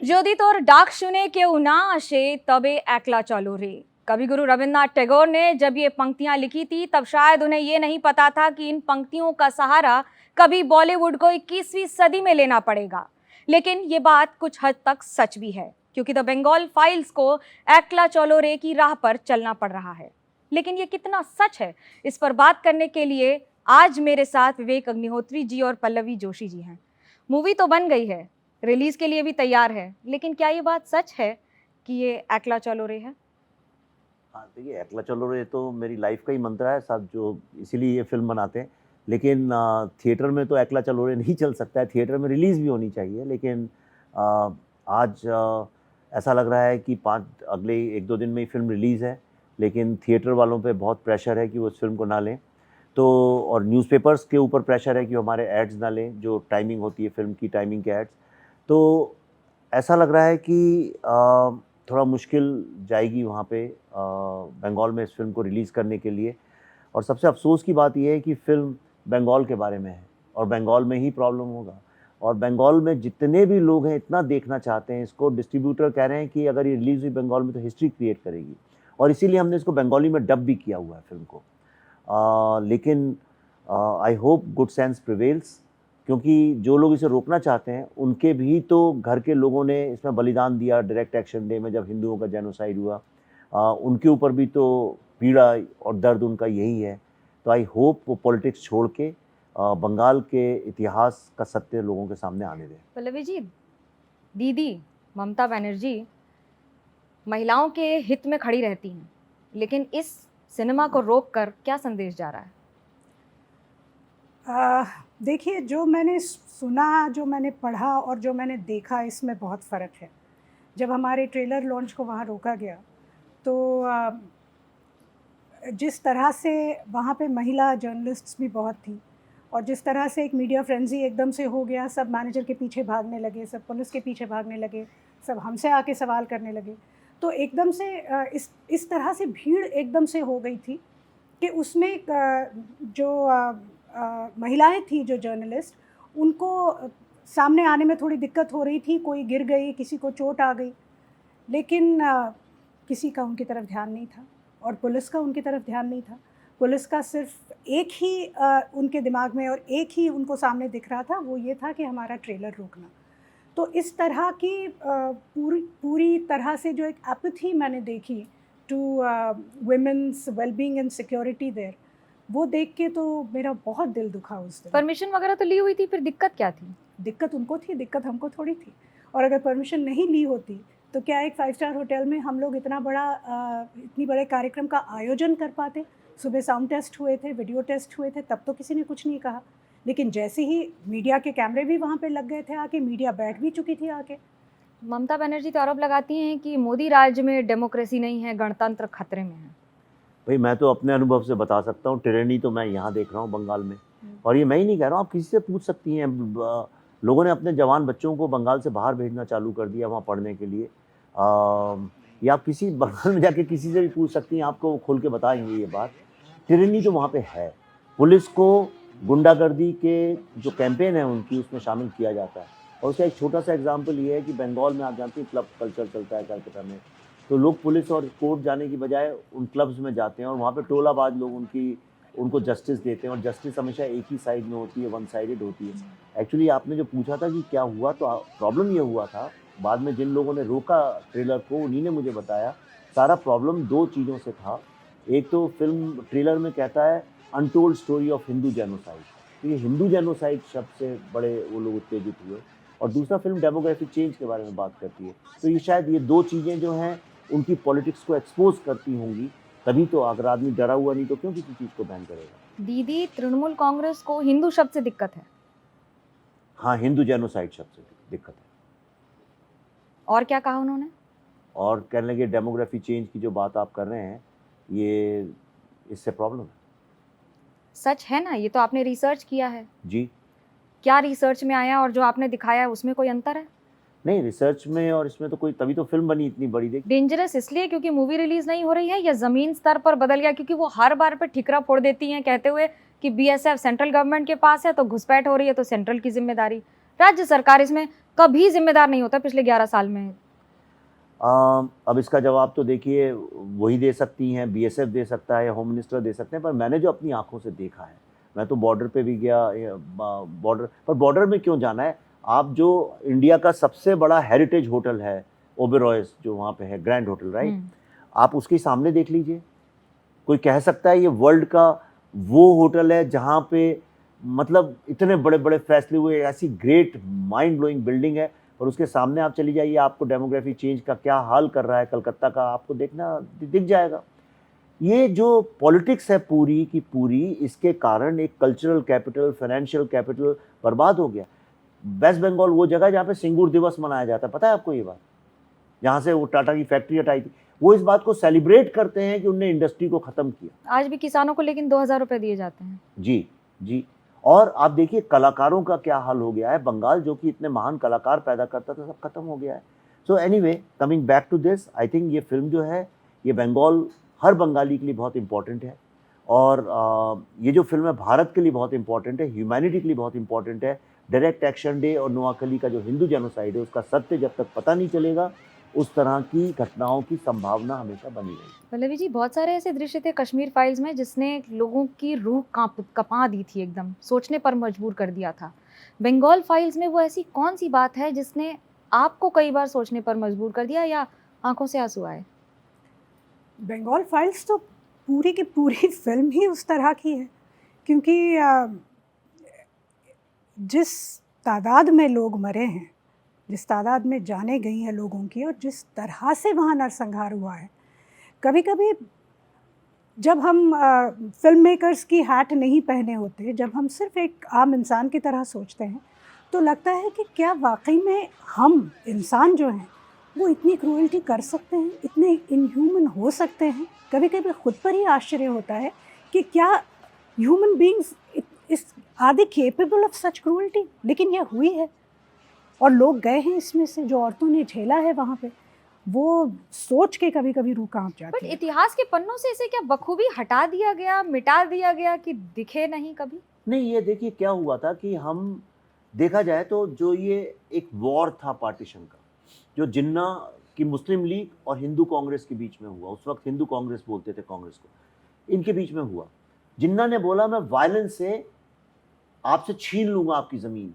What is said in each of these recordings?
যদি তোর ডাক শুনে কেউ না আসে তবে একला चलो रे। कवि गुरु रविन्द्रनाथ टैगोर ने जब ये पंक्तियां लिखी थी तब शायद उन्हें ये नहीं पता था कि इन पंक्तियों का सहारा कभी बॉलीवुड को 21वीं सदी में लेना पड़ेगा। लेकिन ये बात कुछ हद तक सच भी है, क्योंकि द बंगाल फाइल्स को एकला चलो रे की राह पर चलना पड़ रहा है। लेकिन ये कितना सच है, इस पर बात करने के लिए आज मेरे साथ विवेक अग्निहोत्री जी और पल्लवी जोशी जी हैं। मूवी तो बन गई है, रिलीज के लिए भी तैयार है, लेकिन क्या ये बात सच है कि ये एकला चलो रे है? हाँ, देखिए एकला चलो रे तो मेरी लाइफ का ही मंत्र है साहब, जो इसीलिए ये फिल्म बनाते हैं। लेकिन थिएटर में तो एकला चलो रे नहीं चल सकता है, थिएटर में रिलीज़ भी होनी चाहिए। लेकिन आज ऐसा लग रहा है कि अगले 1-2 दिन में ही फिल्म रिलीज़ है, लेकिन थिएटर वालों पे बहुत प्रेशर है कि वो इस फिल्म को ना लें। तो और न्यूज़पेपर्स के ऊपर प्रेशर है कि हमारे एड्स ना लें, जो टाइमिंग होती है फिल्म की, टाइमिंग के एड्स। तो ऐसा लग रहा है कि थोड़ा मुश्किल जाएगी वहाँ पे बंगाल में इस फिल्म को रिलीज़ करने के लिए। और सबसे अफसोस की बात यह है कि फ़िल्म बंगाल के बारे में है और बंगाल में ही प्रॉब्लम होगा। और बंगाल में जितने भी लोग हैं इतना देखना चाहते हैं इसको, डिस्ट्रीब्यूटर कह रहे हैं कि अगर ये रिलीज़ हुई बंगाल में तो हिस्ट्री क्रिएट करेगी, और इसीलिए हमने इसको बंगाली में डब भी किया हुआ है फिल्म को। लेकिन I hope good sense prevails, क्योंकि जो लोग इसे रोकना चाहते हैं उनके भी तो घर के लोगों ने इसमें बलिदान दिया डायरेक्ट एक्शन डे में, जब हिंदुओं का जेनोसाइड हुआ। उनके ऊपर भी तो पीड़ा और दर्द उनका यही है। तो आई होप वो पॉलिटिक्स छोड़ के बंगाल के इतिहास का सत्य लोगों के सामने आने दें। पल्लवी जी, दीदी ममता बनर्जी महिलाओं के हित में खड़ी रहती हैं, लेकिन इस सिनेमा को रोककर क्या संदेश जा रहा है? देखिए, जो मैंने सुना, जो मैंने पढ़ा और जो मैंने देखा, इसमें बहुत फ़र्क है। जब हमारे ट्रेलर लॉन्च को वहाँ रोका गया तो जिस तरह से वहाँ पे महिला जर्नलिस्ट्स भी बहुत थी और जिस तरह से एक मीडिया फ्रेंजी एकदम से हो गया, सब मैनेजर के पीछे भागने लगे, सब पुलिस के पीछे भागने लगे, सब हमसे आके सवाल करने लगे, तो एकदम से इस तरह से भीड़ एकदम से हो गई थी कि उसमें जो महिलाएं थी, जो जर्नलिस्ट, उनको सामने आने में थोड़ी दिक्कत हो रही थी। कोई गिर गई, किसी को चोट आ गई, लेकिन किसी का उनकी तरफ ध्यान नहीं था और पुलिस का उनकी तरफ ध्यान नहीं था। पुलिस का सिर्फ एक ही उनके दिमाग में और एक ही उनको सामने दिख रहा था, वो ये था कि हमारा ट्रेलर रोकना। तो इस तरह की पूरी तरह से जो एक एपैथी मैंने देखी to women's wellbeing and security there, वो देख के तो मेरा बहुत दिल दुखा उस दिन। परमिशन वगैरह तो ली हुई थी, फिर दिक्कत क्या थी? दिक्कत उनको थी, दिक्कत हमको थोड़ी थी। और अगर परमिशन नहीं ली होती तो क्या एक 5 स्टार होटल में हम लोग इतनी बड़े कार्यक्रम का आयोजन कर पाते? सुबह साउंड टेस्ट हुए थे, वीडियो टेस्ट हुए थे, तब तो किसी ने कुछ नहीं कहा। लेकिन जैसे ही मीडिया के कैमरे भी वहाँ पे लग गए थे आके, मीडिया बैठ भी चुकी थी आके। ममता बनर्जी तो आरोप लगाती हैं कि मोदी राज में डेमोक्रेसी नहीं है, गणतंत्र खतरे में है। भाई, मैं तो अपने अनुभव से बता सकता हूँ, टिरनी तो मैं यहाँ देख रहा हूँ बंगाल में। और ये मैं ही नहीं कह रहा हूँ, आप किसी से पूछ सकती हैं। लोगों ने अपने जवान बच्चों को बंगाल से बाहर भेजना चालू कर दिया वहाँ पढ़ने के लिए। या आप किसी बंगाल में जाके किसी से भी पूछ सकती हैं, आपको वो खोल के बताएंगे ये बात। टिरनी तो वहाँ पे है। पुलिस को गुंडागर्दी के जो कैंपेन है उनकी, उसमें शामिल किया जाता है। और उसका एक छोटा सा एग्जाम्पल ये है कि बंगाल में आप जानते हैं क्लब कल्चर चलता है कलकत्ता में, तो लोग पुलिस और कोर्ट जाने की बजाय उन क्लब्स में जाते हैं और वहाँ पे टोलाबाज लोग उनको जस्टिस देते हैं। और जस्टिस हमेशा एक ही साइड में होती है, वन साइडेड होती है। एक्चुअली आपने जो पूछा था कि क्या हुआ, तो प्रॉब्लम ये हुआ था, बाद में जिन लोगों ने रोका ट्रेलर को उन्हीं ने मुझे बताया, सारा प्रॉब्लम 2 चीज़ों से था। एक तो फिल्म ट्रेलर में कहता है untold story of Hindu genocide, तो ये हिंदू जेनोसाइड शब्द से बड़े वो लोग उत्तेजित हुए। और दूसरा, फिल्म डेमोग्राफिक चेंज के बारे में बात करती है। तो ये शायद ये 2 चीज़ें जो हैं उनकी पॉलिटिक्स को एक्सपोज करती होंगी, तभी तो अगर आदमी डरा हुआ नहीं तो क्यों किसी चीज़ को बैन करेगा। दीदी, तृणमूल कांग्रेस को हिंदू शब्द से दिक्कत है। हाँ, हिंदू जेनोसाइड शब्द से दिक्कत है। और क्या कहा उन्होंने? और कहने लगे डेमोग्राफी चेंज की जो बात आप कर रहे हैं, ये इससे प्रॉब्लम है। सच है ना? ये तो आपने रिसर्च किया है जी। क्या रिसर्च में आया और जो आपने दिखाया है उसमें कोई अंतर है? नहीं, रिसर्च में और इसमें तो कोई, तभी तो फिल्म बनी इतनी बड़ी। देख, डेंजरस इसलिए क्योंकि मूवी रिलीज नहीं हो रही है या जमीन स्तर पर बदल गया? क्योंकि वो हर बार पे ठिकरा फोड़ देती हैं कहते हुए कि बीएसएफ सेंट्रल गवर्नमेंट के पास है तो घुसपैठ हो रही है तो सेंट्रल की जिम्मेदारी। राज्य सरकार इसमें कभी जिम्मेदार नहीं होता पिछले 11 साल में। अब इसका जवाब तो देखिए वही दे सकती हैं, बीएसएफ दे सकता है, होम मिनिस्टर दे सकते हैं, पर मैंने जो अपनी आंखों से देखा है, मैं तो बॉर्डर पे भी गया, बॉर्डर में क्यों जाना है, आप जो इंडिया का सबसे बड़ा हेरिटेज होटल है ओबेरॉयस जो वहाँ पे है, ग्रैंड होटल, राइट, आप उसके सामने देख लीजिए। कोई कह सकता है ये वर्ल्ड का वो होटल है जहाँ पे मतलब इतने बड़े बड़े फैसले हुए, ऐसी ग्रेट माइंड ब्लोइंग बिल्डिंग है, और उसके सामने आप चली जाइए, आपको डेमोग्राफी चेंज का क्या हाल कर रहा है कलकत्ता का, आपको देखना दिख जाएगा। ये जो पॉलिटिक्स है पूरी की पूरी, इसके कारण एक कल्चरल कैपिटल, फाइनेंशियल कैपिटल बर्बाद हो गया। वेस्ट बंगाल वो जगह जहाँ पे सिंगूर दिवस मनाया जाता है, पता है आपको ये बात, जहाँ से वो टाटा की फैक्ट्री हटाई थी, वो इस बात को सेलिब्रेट करते हैं कि उनने इंडस्ट्री को ख़त्म किया। आज भी किसानों को लेकिन 2000 रुपए दिए जाते हैं। जी जी। और आप देखिए कलाकारों का क्या हाल हो गया है, बंगाल जो कि इतने महान कलाकार पैदा करता था, सब खत्म हो गया है। So anyway, coming back to this, I think ये फिल्म जो है ये बंगाल, हर बंगाली के लिए बहुत इंपॉर्टेंट है, और ये जो फिल्म है भारत के लिए बहुत इंपॉर्टेंट है, ह्यूमैनिटी के लिए बहुत इंपॉर्टेंट है। डायरेक्ट एक्शन डे और नोआखली का जो हिंदू जेनोसाइड है उसका सत्य जब तक पता नहीं चलेगा, उस तरह की घटनाओं की संभावना हमेशा बनी रहेगी। पल्लवी जी, बहुत सारे ऐसे दृश्य थे कश्मीर फाइल्स में जिसने लोगों की रूह कँपा दी थी, एकदम सोचने पर मजबूर कर दिया था। बंगाल फाइल्स में वो ऐसी कौन सी बात है जिसने आपको कई बार सोचने पर मजबूर कर दिया या आंखों से आंसू आए? बंगाल फाइल्स तो पूरी की पूरी फिल्म ही उस तरह की है, क्योंकि जिस तादाद में लोग मरे हैं, जिस तादाद में जाने गई हैं लोगों की, और जिस तरह से वहाँ नरसंहार हुआ है, कभी कभी जब हम फिल्म मेकर्स की हैट नहीं पहने होते, जब हम सिर्फ एक आम इंसान की तरह सोचते हैं, तो लगता है कि क्या वाकई में हम इंसान जो हैं वो इतनी क्रूएल्टी कर सकते हैं, इतने इनह्यूमन हो सकते हैं। कभी कभी खुद पर ही आश्चर्य होता है कि क्या human beings are they capable of such cruelty. लेकिन यह हुई है, और लोग गए हैं इसमें से, जो औरतों ने झेला है वहाँ पे, वो सोच के कभी कभी रूह कांप बट जाती है। इतिहास के पन्नों से इसे क्या बखूबी हटा दिया गया, मिटा दिया गया कि दिखे नहीं कभी? नहीं, ये देखिए क्या हुआ था कि हम देखा जाए तो जो ये एक वॉर था पार्टीशन का, जो जिन्ना की मुस्लिम लीग और हिंदू कांग्रेस के बीच में हुआ, उस वक्त हिंदू कांग्रेस बोलते थे कांग्रेस को, इनके बीच में हुआ। जिन्ना ने बोला मैं वायलेंस से आपसे छीन लूंगा आपकी ज़मीन,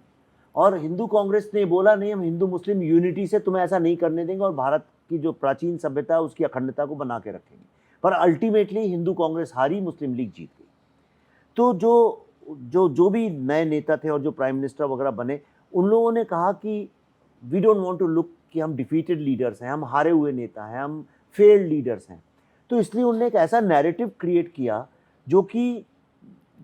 और हिंदू कांग्रेस ने बोला नहीं, हम हिंदू मुस्लिम यूनिटी से तुम्हें ऐसा नहीं करने देंगे और भारत की जो प्राचीन सभ्यता है उसकी अखंडता को बना के रखेंगे। पर अल्टीमेटली हिंदू कांग्रेस हारी, मुस्लिम लीग जीत गई। तो जो भी नए नेता थे और जो प्राइम मिनिस्टर वगैरह बने, उन लोगों ने कहा कि we don't want to look कि हम डिफीटेड लीडर्स हैं, हम हारे हुए नेता हैं, हम फेल्ड लीडर्स हैं। तो इसलिए उन्होंने एक ऐसा नैरेटिव क्रिएट किया जो कि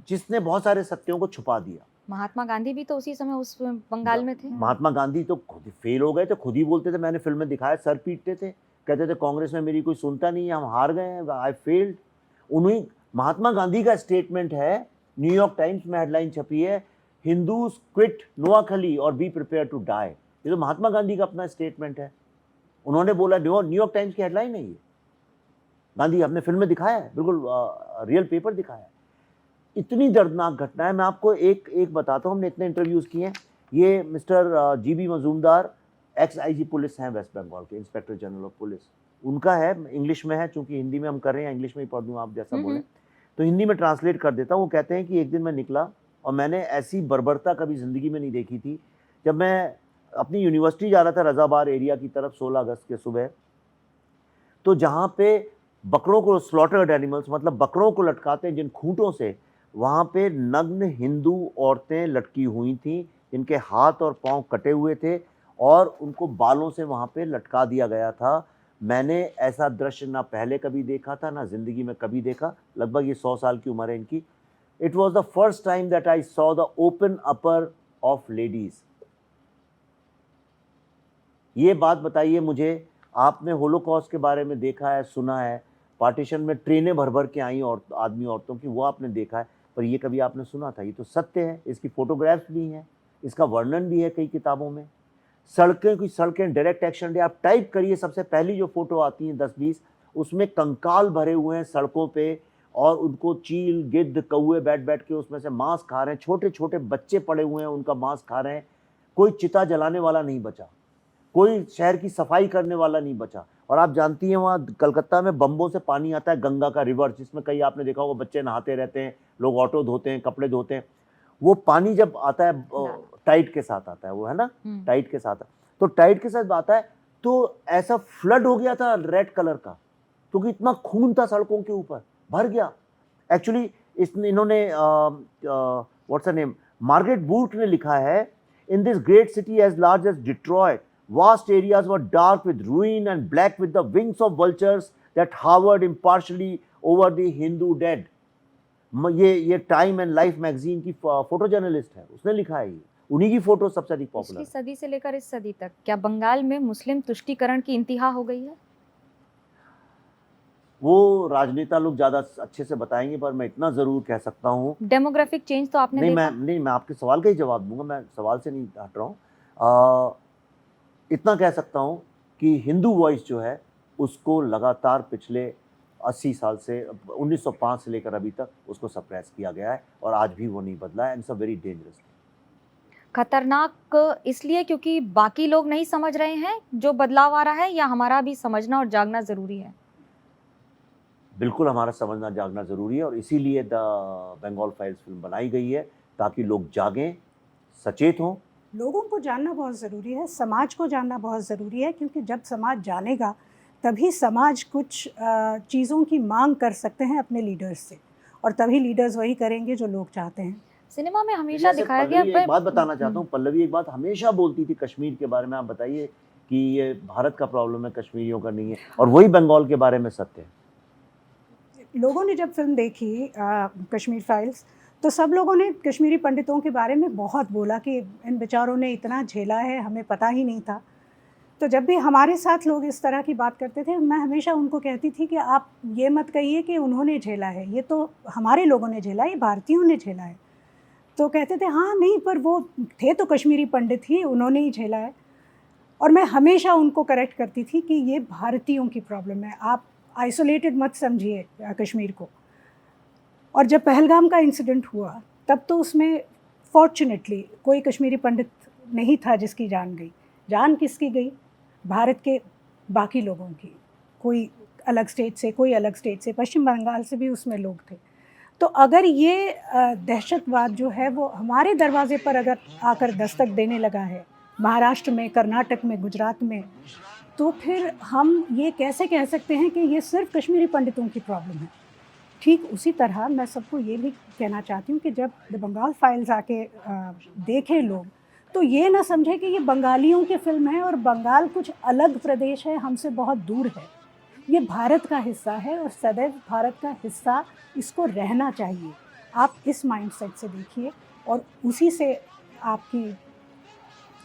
जिसने बहुत सारे सत्यों को छुपा दिया। महात्मा गांधी भी तो उसी समय उस बंगाल में थे। महात्मा गांधी तो खुद फेल हो गए थे, खुद ही बोलते थे, मैंने फिल्म में दिखाया, सर पीटते थे, कहते थे कांग्रेस में मेरी कोई सुनता नहीं है, हम हार गए हैं, आई फेल्ड। उन्हीं महात्मा गांधी का स्टेटमेंट है, न्यूयॉर्क टाइम्स में हेडलाइन छपी है, हिंदूज क्विट नोआखली और बी प्रिपेयर टू डाई। ये तो महात्मा गांधी का अपना स्टेटमेंट है, उन्होंने बोला, न्यूयॉर्क टाइम्स की हेडलाइन है ये, गांधी अपने फिल्म में दिखाया है, बिल्कुल रियल पेपर दिखाया है। इतनी दर्दनाक घटना है। मैं आपको एक बताता हूँ, हमने इतने इंटरव्यूज़ किए हैं। ये mister GB Majumdar x IG police हैं वेस्ट बंगाल के, इंस्पेक्टर जनरल ऑफ पुलिस, उनका है, इंग्लिश में है, चूंकि हिंदी में हम कर रहे हैं, इंग्लिश में ही पढ़ दूँ आप जैसा बोलें, तो हिंदी में ट्रांसलेट कर देता हूँ। वो कहते हैं कि एक दिन मैं निकला और मैंने ऐसी बर्बरता कभी ज़िंदगी में नहीं देखी थी। जब मैं अपनी यूनिवर्सिटी जा रहा था रज़ाबार एरिया की तरफ 16 अगस्त के सुबह, तो जहाँ पे बकरों को, स्लॉटर्ड एनिमल्स मतलब बकरों को लटकाते हैं जिन खूंटों से, वहाँ पे नग्न हिंदू औरतें लटकी हुई थीं, जिनके हाथ और पांव कटे हुए थे और उनको बालों से वहाँ पे लटका दिया गया था। मैंने ऐसा दृश्य ना पहले कभी देखा था, ना ज़िंदगी में कभी देखा। लगभग ये 100 साल की उम्र है इनकी। It was the first time that I saw the open upper of ladies. ये बात बताइए मुझे, आपने होलोकॉस्ट के बारे में देखा है, सुना है, पार्टीशन में ट्रेनें भर भर के आई और आदमी औरतों की, वो आपने देखा है, पर ये कभी आपने सुना था? ये तो सत्य है, इसकी फोटोग्राफ्स भी हैं, इसका वर्णन भी है कई किताबों में। सड़कें डायरेक्ट एक्शन डे आप टाइप करिए, सबसे पहली जो फोटो आती है 10-20, उसमें कंकाल भरे हुए हैं सड़कों पे, और उनको चील, गिद्ध, कौवे बैठ बैठ के उसमें से मांस खा रहे हैं। छोटे छोटे बच्चे पड़े हुए हैं, उनका मांस खा रहे हैं। कोई चिता जलाने वाला नहीं बचा, कोई शहर की सफाई करने वाला नहीं बचा। और आप जानती हैं वहाँ कलकत्ता में बम्बों से पानी आता है, गंगा का रिवर, जिसमें कई आपने देखा होगा बच्चे नहाते रहते हैं, लोग ऑटो धोते हैं, कपड़े धोते हैं। वो पानी जब आता है टाइड के साथ आता है, वो है ना, टाइड के साथ, तो टाइड के साथ आता है तो ऐसा फ्लड हो गया था रेड कलर का, क्योंकि इतना खून था सड़कों के ऊपर, भर गया। एक्चुअली इन्होंने व्हाट्स नेम, मार्गरेट बूट ने लिखा है, in this great city as large as Detroit, vast areas were dark with ruin and black with the wings of vultures that hovered impartially over the Hindu dead. ये time and life magazine की photo journalist है, उसने लिखा है, ये उन्हीं की photo सबसे अधिक पॉपुलर। पिछली सदी से लेकर इस सदी तक क्या बंगाल में मुस्लिम तुष्टीकरण की इंतहा हो गई है? वो राजनेता लोग ज्यादा अच्छे से बताएंगे, पर मैं इतना जरूर कह सकता हूँ, डेमोग्राफिक चेंज तो आपने देखा? मैं आपके सवाल का ही जवाब दूंगा, मैं सवाल से नहीं हट रहा हूँ। इतना कह सकता हूँ कि हिंदू वॉइस जो है उसको लगातार पिछले 80 साल से 1905 से लेकर अभी तक उसको सप्रेस किया गया है, और आज भी वो नहीं बदला है। And it's a very dangerous. खतरनाक इसलिए क्योंकि बाकी लोग नहीं समझ रहे हैं जो बदलाव आ रहा है, या हमारा भी समझना और जागना जरूरी है? बिल्कुल हमारा समझना जागना जरूरी है, और इसीलिए द बंगाल फाइल्स फिल्म बनाई गई है, ताकि लोग जागें, सचेत हों। लोगों को जानना बहुत ज़रूरी है, समाज को जानना बहुत ज़रूरी है, क्योंकि जब समाज जानेगा तभी समाज कुछ चीज़ों की मांग कर सकते हैं अपने लीडर्स से, और तभी लीडर्स वही करेंगे जो लोग चाहते हैं। सिनेमा में हमेशा दिखाया गया। एक बात बताना चाहता हूँ, पल्लवी एक बात हमेशा बोलती थी कश्मीर के बारे में, आप बताइए कि ये भारत का प्रॉब्लम है, कश्मीरियों का नहीं है, और वही बंगाल के बारे में सत्य है। लोगों ने जब फिल्म देखी कश्मीर फाइल्स, तो सब लोगों ने कश्मीरी पंडितों के बारे में बहुत बोला कि इन बेचारों ने इतना झेला है, हमें पता ही नहीं था। तो जब भी हमारे साथ लोग इस तरह की बात करते थे, मैं हमेशा उनको कहती थी कि आप ये मत कहिए कि उन्होंने झेला है, ये तो हमारे लोगों ने झेला है, ये भारतीयों ने झेला है। तो कहते थे हाँ नहीं, पर वो थे तो कश्मीरी पंडित ही, उन्होंने ही झेला है। और मैं हमेशा उनको करेक्ट करती थी कि ये भारतीयों की प्रॉब्लम है, आप आइसोलेटेड मत समझिए कश्मीर को। और जब पहलगाम का इंसिडेंट हुआ, तब तो उसमें फॉर्चुनेटली कोई कश्मीरी पंडित नहीं था जिसकी जान गई। जान किसकी गई? भारत के बाकी लोगों की। कोई अलग स्टेट से, कोई अलग स्टेट से, पश्चिम बंगाल से भी उसमें लोग थे। तो अगर ये दहशतवाद जो है वो हमारे दरवाजे पर अगर आकर दस्तक देने लगा है, महाराष्ट्र में, कर्नाटक में, गुजरात में, तो फिर हम ये कैसे कह सकते हैं कि ये सिर्फ कश्मीरी पंडितों की प्रॉब्लम है? ठीक उसी तरह मैं सबको ये भी कहना चाहती हूँ कि जब द बंगाल फाइल्स आके देखें लोग, तो ये ना समझे कि ये बंगालियों की फिल्म है और बंगाल कुछ अलग प्रदेश है, हमसे बहुत दूर है। ये भारत का हिस्सा है और सदैव भारत का हिस्सा इसको रहना चाहिए। आप इस माइंडसेट से देखिए और उसी से आपकी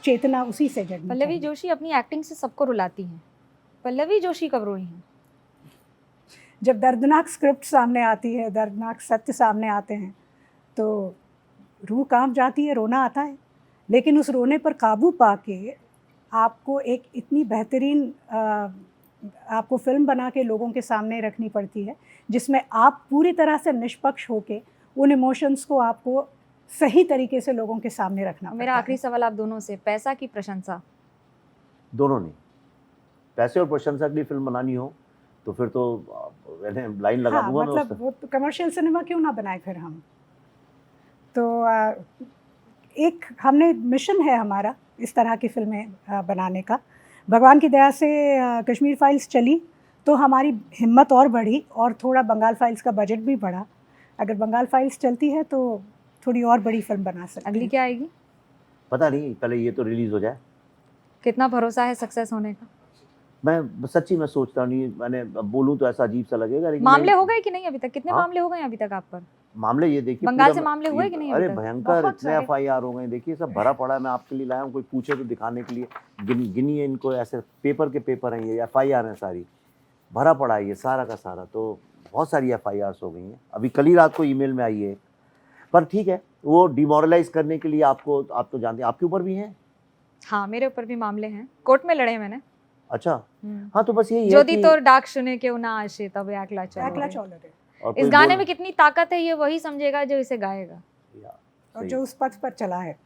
चेतना उसी से जगनी पल्लवी चाहिए। जोशी अपनी एक्टिंग से सबको रुलाती हैं। पल्लवी जोशी कब रोई हैं? जब दर्दनाक स्क्रिप्ट सामने आती है, दर्दनाक सत्य सामने आते हैं, तो रूह कांप जाती है, रोना आता है। लेकिन उस रोने पर काबू पाके आपको एक इतनी बेहतरीन आपको फिल्म बना के लोगों के सामने रखनी पड़ती है, जिसमें आप पूरी तरह से निष्पक्ष होके उन इमोशंस को आपको सही तरीके से लोगों के सामने रखना पड़ता है। मेरा आखिरी सवाल आप दोनों से, पैसा की प्रशंसा? दोनों नहीं। पैसे और प्रशंसा के लिए फिल्म बनानी हो तो फिर तो मैंने लाइन लगा हाँ, दूंगा मतलब वो तो कमर्शियल सिनेमा क्यों ना बनाए फिर हम। तो एक हमने मिशन है हमारा इस तरह की फिल्में बनाने का। भगवान की दया से कश्मीर फाइल्स चली तो हमारी हिम्मत और बढ़ी और थोड़ा बंगाल फाइल्स का बजट भी बढ़ा। अगर बंगाल फाइल्स चलती है तो थोड़ी और बड़ी फिल्म बना सकते अगली हैं। क्या आएगी? पता नहीं, पहले ये तो रिलीज हो जाए। कितना भरोसा है सक्सेस होने का? मैं सच्ची में सोचता नहीं, मैंने बोलूं तो ऐसा अजीब सा लगेगा, लेकिन मामले हो गए कि नहीं अभी तक? कितने हाँ? मामले हो गए अभी तक आप पर? मामले ये देखिए बंगाल पूरा से मामले हुए कि नहीं अभी अरे तक? भयंकर, बहुत इतने सारे। FIR हो गए, देखिए सब भरा पड़ा है। मैं आपके लिए लाया हूँ, कोई पूछे तो दिखाने के लिए। गिनिए इनको, ऐसे पेपर के पेपर हैं ये, FIR हैं सारी, भरा पड़ा है ये सारा का सारा। तो बहुत सारी FIRs हो गई हैं। अभी कल ही रात को ईमेल में आई है। पर ठीक है, वो डिमोरलाइज करने के लिए आपको, आप तो जानते हैं, आपके ऊपर भी हैं। हाँ, मेरे ऊपर भी मामले हैं, कोर्ट में लड़े हैं मैंने। अच्छा, हाँ, तो बस यही है ज्योति कि तोर डाक सुने के ना आशे तब एकला चलो एकला रे। चौलर है। और इस कोई गाने बोल- में कितनी ताकत है ये वही समझेगा जो इसे गाएगा। या, और सही जो है। उस पथ पर चला है।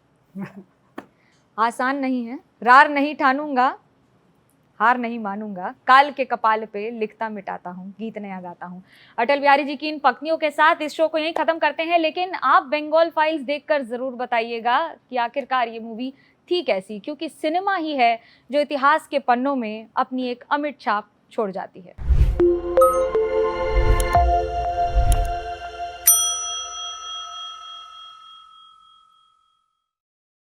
आसान नहीं है, रार नहीं ठानूंगा, हार नहीं मानूंगा, काल के कपाल पे लिखता मिटाता हूँ, गीत नया गाता हूँ। अटल बिहारी जी की इन पंक्तियों के साथ इस शो को यहीं खत्म करते हैं, लेकिन आप बंगाल फाइल्स देखकर जरूर बताइएगा कि आखिरकार ये मूवी थी कैसी, क्योंकि सिनेमा ही है जो इतिहास के पन्नों में अपनी एक अमिट छाप छोड़ जाती है।